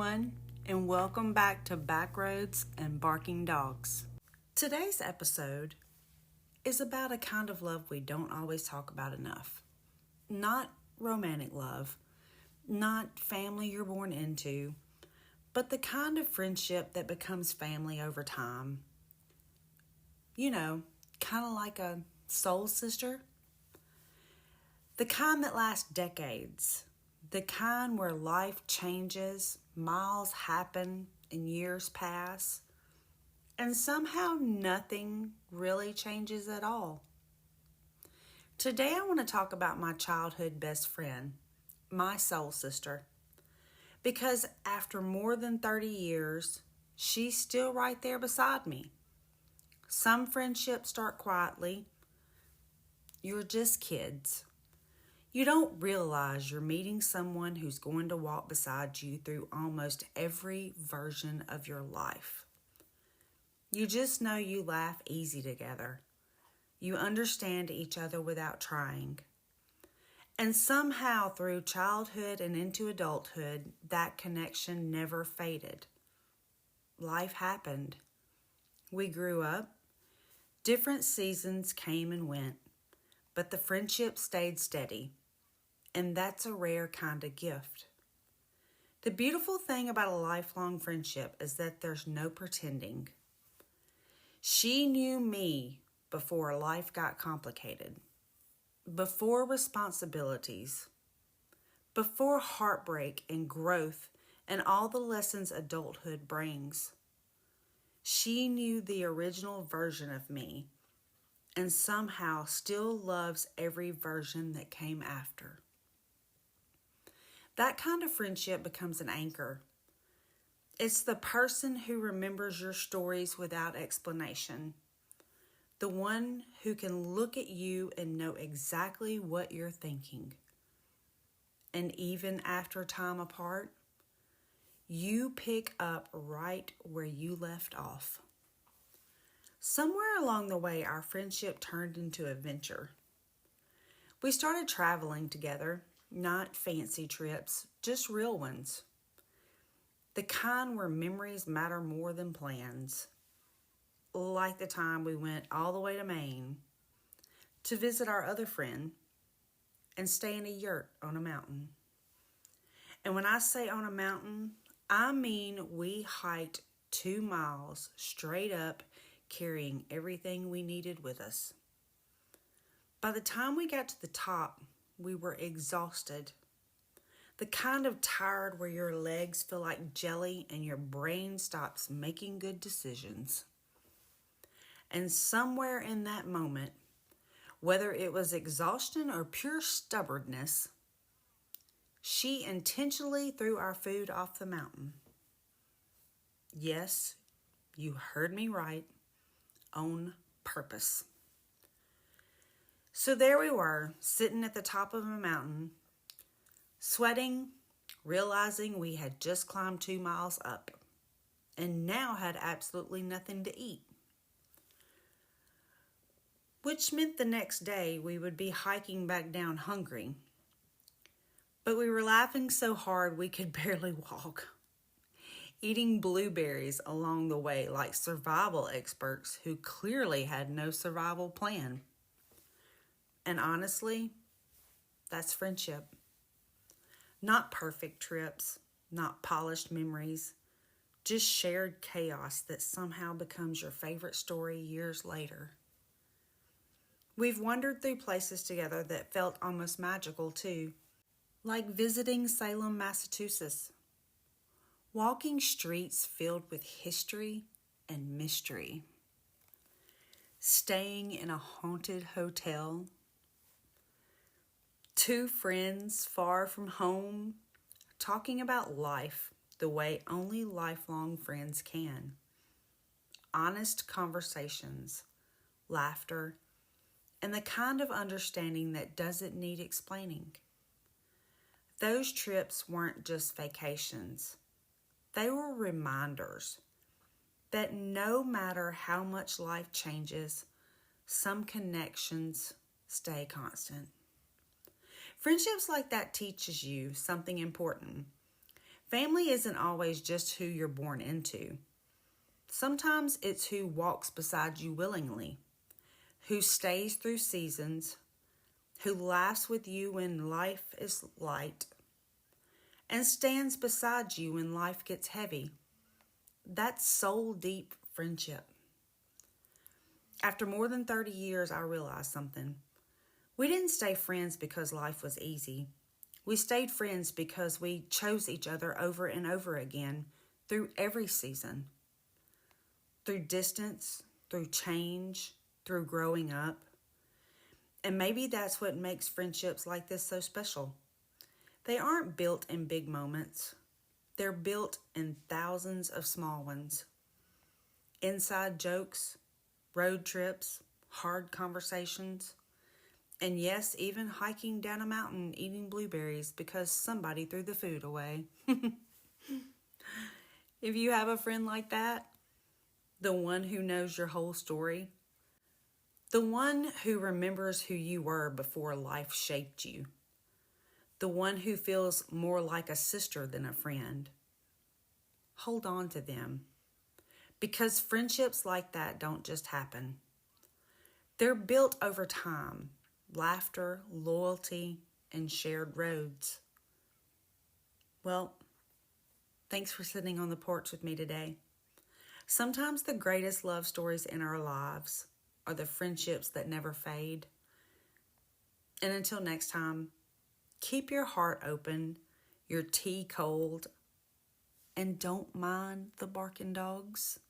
everyone, and welcome back to Backroads and Barking Dogs. Today's episode is about a kind of love we don't always talk about enough. Not romantic love, not family you're born into, but the kind of friendship that becomes family over time. You know, kind of like a soul sister. The kind that lasts decades. The kind where life changes, miles happen, and years pass, and somehow nothing really changes at all. Today I want to talk about my childhood best friend, my soul sister, because after more than 30 years, she's still right there beside me. Some friendships start quietly. You're just kids. You don't realize you're meeting someone who's going to walk beside you through almost every version of your life. You just know you laugh easy together. You understand each other without trying. And somehow through childhood and into adulthood, that connection never faded. Life happened. We grew up. Different seasons came and went, but the friendship stayed steady. And that's a rare kind of gift. The beautiful thing about a lifelong friendship is that there's no pretending. She knew me before life got complicated, before responsibilities, before heartbreak and growth and all the lessons adulthood brings. She knew the original version of me and somehow still loves every version that came after. That kind of friendship becomes an anchor. It's the person who remembers your stories without explanation. The one who can look at you and know exactly what you're thinking. And even after time apart, you pick up right where you left off. Somewhere along the way, our friendship turned into a venture. We started traveling together. Not fancy trips, just real ones. The kind where memories matter more than plans. Like the time we went all the way to Maine to visit our other friend and stay in a yurt on a mountain. And when I say on a mountain, I mean we hiked 2 miles straight up, carrying everything we needed with us. By the time we got to the top, we were exhausted. The kind of tired where your legs feel like jelly and your brain stops making good decisions. And somewhere in that moment, whether it was exhaustion or pure stubbornness, she intentionally threw our food off the mountain. Yes, you heard me right, on purpose. So there we were, sitting at the top of a mountain, sweating, realizing we had just climbed 2 miles up and now had absolutely nothing to eat. Which meant the next day we would be hiking back down hungry. But we were laughing so hard we could barely walk, eating blueberries along the way like survival experts who clearly had no survival plan. And honestly, that's friendship. Not perfect trips, not polished memories, just shared chaos that somehow becomes your favorite story years later. We've wandered through places together that felt almost magical too, like visiting Salem, Massachusetts, walking streets filled with history and mystery, staying in a haunted hotel, 2 friends far from home, talking about life the way only lifelong friends can. Honest conversations, laughter, and the kind of understanding that doesn't need explaining. Those trips weren't just vacations. They were reminders that no matter how much life changes, some connections stay constant. Friendships like that teaches you something important. Family isn't always just who you're born into. Sometimes it's who walks beside you willingly, who stays through seasons, who laughs with you when life is light, and stands beside you when life gets heavy. That's soul deep friendship. After more than 30 years, I realized something. We didn't stay friends because life was easy. We stayed friends because we chose each other over and over again through every season. Through distance, through change, through growing up. And maybe that's what makes friendships like this so special. They aren't built in big moments. They're built in thousands of small ones. Inside jokes, road trips, hard conversations, and yes, even hiking down a mountain eating blueberries because somebody threw the food away. If you have a friend like that, the one who knows your whole story, the one who remembers who you were before life shaped you, the one who feels more like a sister than a friend, hold on to them. Because friendships like that don't just happen. They're built over time, laughter, loyalty, and shared roads. Well, thanks for sitting on the porch with me today. Sometimes the greatest love stories in our lives are the friendships that never fade. And until next time, keep your heart open, your tea cold, and don't mind the barking dogs.